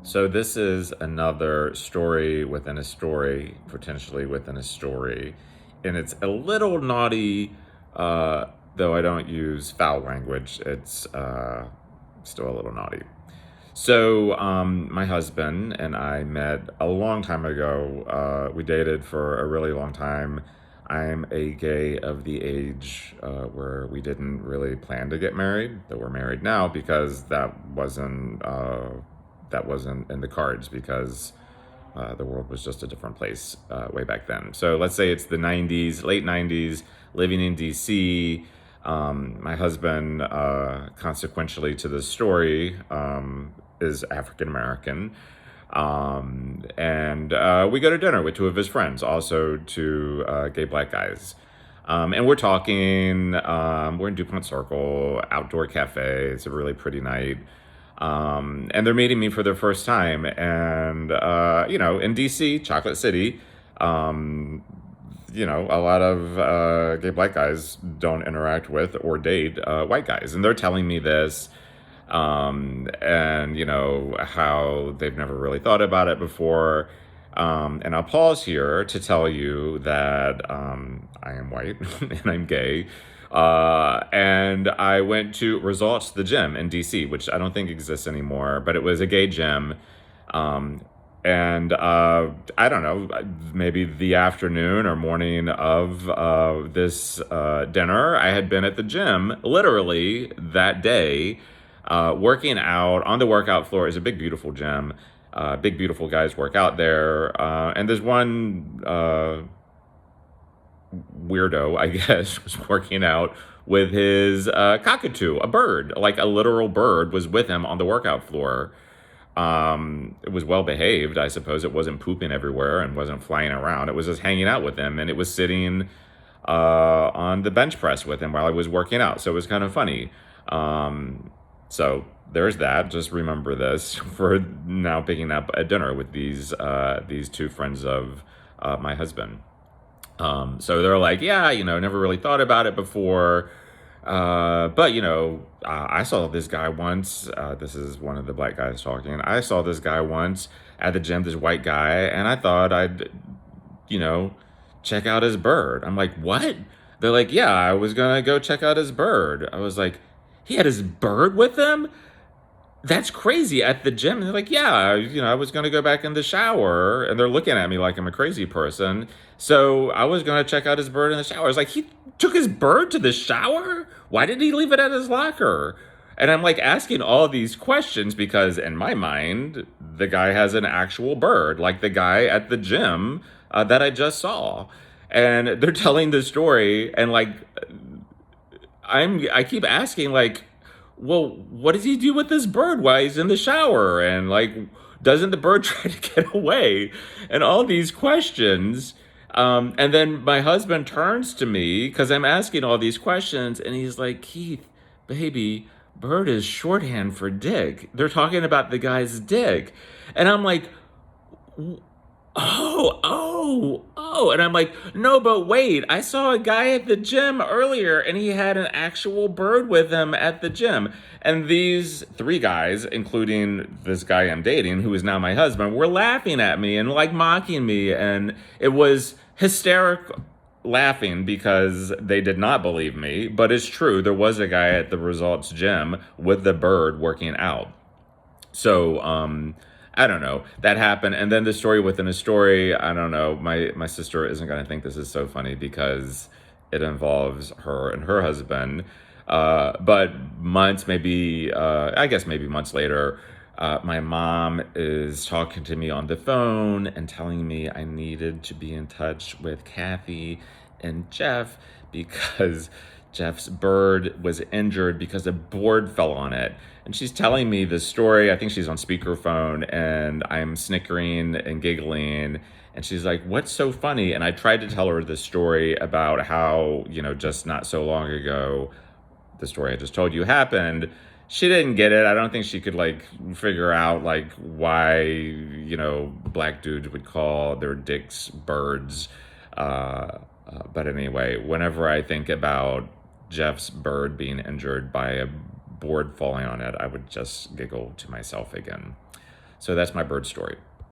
So this is another story within a story, potentially within a story, and it's a little naughty. Though I don't use foul language, it's still a little naughty. So my husband and I met a long time ago. We dated for a really long time. I'm a gay of the age where we didn't really plan to get married, though we're married now because that wasn't in the cards because the world was just a different place way back then. So let's say it's the 90s, late 90s, living in DC. My husband, consequentially to the story, is African American. And we go to dinner with two of his friends, also two gay black guys. And we're talking, we're in DuPont Circle, outdoor cafe. It's a really pretty night. And they're meeting me for their first time. And, in DC, Chocolate City, a lot of gay black guys don't interact with or date white guys. And they're telling me this, and, how they've never really thought about it before. And I'll pause here to tell you that I am white and I'm gay. And I went to Results the Gym in DC, which I don't think exists anymore, but it was a gay gym. Um, and I don't know, maybe the afternoon or morning of this dinner, I had been at the gym literally that day, working out on the workout floor. Is a big, beautiful gym. Big, beautiful guys work out there. And there's one weirdo, I guess, was working out with his cockatoo, a bird, like a literal bird was with him on the workout floor. It was well behaved, I suppose. It wasn't pooping everywhere and wasn't flying around. It was just hanging out with him, and it was sitting on the bench press with him while I was working out. So it was kind of funny. So there's that. Just remember this for now picking up a dinner with these two friends of my husband. So they're like, yeah, never really thought about it before. But I saw this guy once. This is one of the black guys talking. I saw this guy once at the gym, this white guy, and I thought I'd, you know, check out his bird. I'm like, what? They're like, yeah, I was gonna go check out his bird. I was like, he had his bird with him? That's crazy at the gym. And they're like, yeah, I was going to go back in the shower. And they're looking at me like I'm a crazy person. So I was going to check out his bird in the shower. I was like, he took his bird to the shower? Why did he leave it at his locker? And I'm like asking all these questions because in my mind, the guy has an actual bird, like the guy at the gym that I just saw. And they're telling the story, and like I keep asking like, well, what does he do with this bird while he's in the shower? And like, doesn't the bird try to get away? And all these questions. And then my husband turns to me because I'm asking all these questions, and he's like, Keith, baby, bird is shorthand for dick. They're talking about the guy's dick. And I'm like, oh. And I'm like, no, but wait, I saw a guy at the gym earlier and he had an actual bird with him at the gym. And these three guys, including this guy I'm dating, who is now my husband, were laughing at me and like mocking me. And it was hysterical laughing because they did not believe me. But it's true, there was a guy at the Results gym with the bird working out. So, I don't know. That happened, and then the story within a story. I don't know. My sister isn't gonna think this is so funny because it involves her and her husband. But months, maybe I guess maybe months later, my mom is talking to me on the phone and telling me I needed to be in touch with Kathy and Jeff because Jeff's bird was injured because a board fell on it. And she's telling me this story. I think she's on speakerphone, and I'm snickering and giggling. And she's like, what's so funny? And I tried to tell her the story about how, just not so long ago, the story I just told you happened. She didn't get it. I don't think she could like figure out like why, black dudes would call their dicks birds. But anyway, whenever I think about Jeff's bird being injured by a board falling on it, I would just giggle to myself again. So that's my bird story.